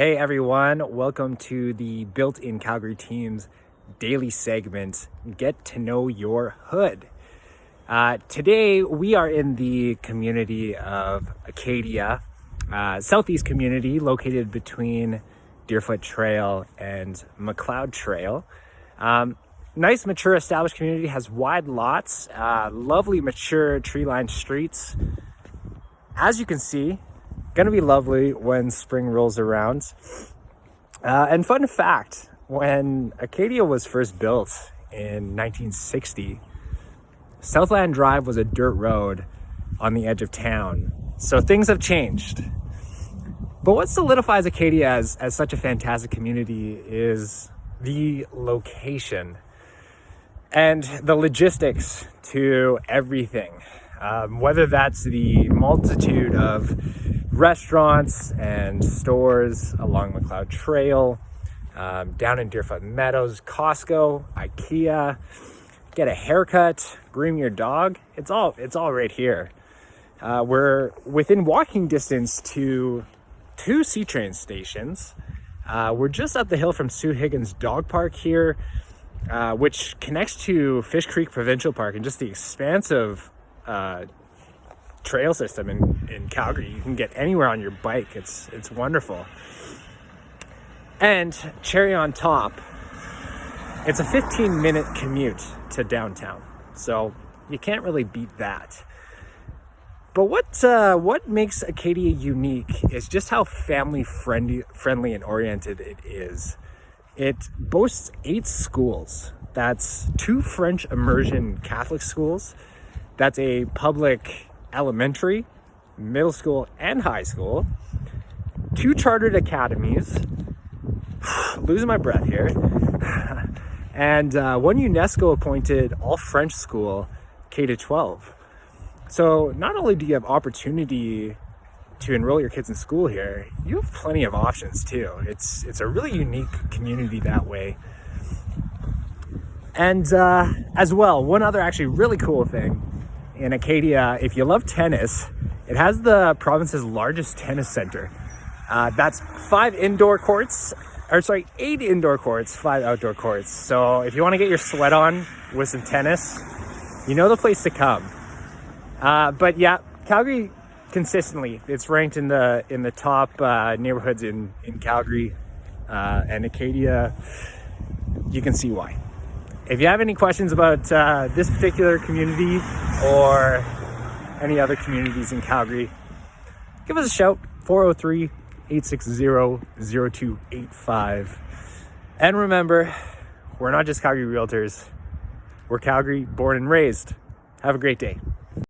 Hey everyone, welcome to the Built in Calgary team's daily segment, Get to Know Your Hood. Today we are in the community of Acadia, southeast community located between Deerfoot Trail and Macleod Trail. Nice, mature, established community, has wide lots, lovely, mature, tree-lined streets. As you can see, gonna be lovely when spring rolls around. And fun fact, when Acadia was first built in 1960, Southland Drive was a dirt road on the edge of town. So things have changed. But what solidifies Acadia as such a fantastic community is the location and the logistics to everything. Whether that's the multitude of restaurants and stores along Macleod Trail, down in Deerfoot Meadows, Costco, Ikea, get a haircut, groom your dog. It's all right here. We're within walking distance to 2 C-train stations. We're just up the hill from Higgins Dog Park here, which connects to Fish Creek Provincial Park and just the expansive trail system in Calgary. You can get anywhere on your bike. It's wonderful. And cherry on top, it's a 15-minute commute to downtown. So you can't really beat that. But what makes Acadia unique is just how family friendly and oriented it is. It boasts 8 schools. That's 2 French immersion Catholic schools. That's a public elementary, middle school, and high school. 2 chartered academies. Losing my breath here. And 1 UNESCO appointed all French school K-12. So not only do you have opportunity to enroll your kids in school here, you have plenty of options too. It's a really unique community that way. And as well, one other actually really cool thing in Acadia, if you love tennis, it has the province's largest tennis center. That's 8 indoor courts, 5 outdoor courts. So if you want to get your sweat on with some tennis, you know the place to come. But yeah, Calgary consistently, it's ranked in the top neighborhoods in Calgary, and Acadia, you can see why. If you have any questions about this particular community or any other communities in Calgary, give us a shout, 403-860-0285. And remember, we're not just Calgary Realtors, we're Calgary born and raised. Have a great day.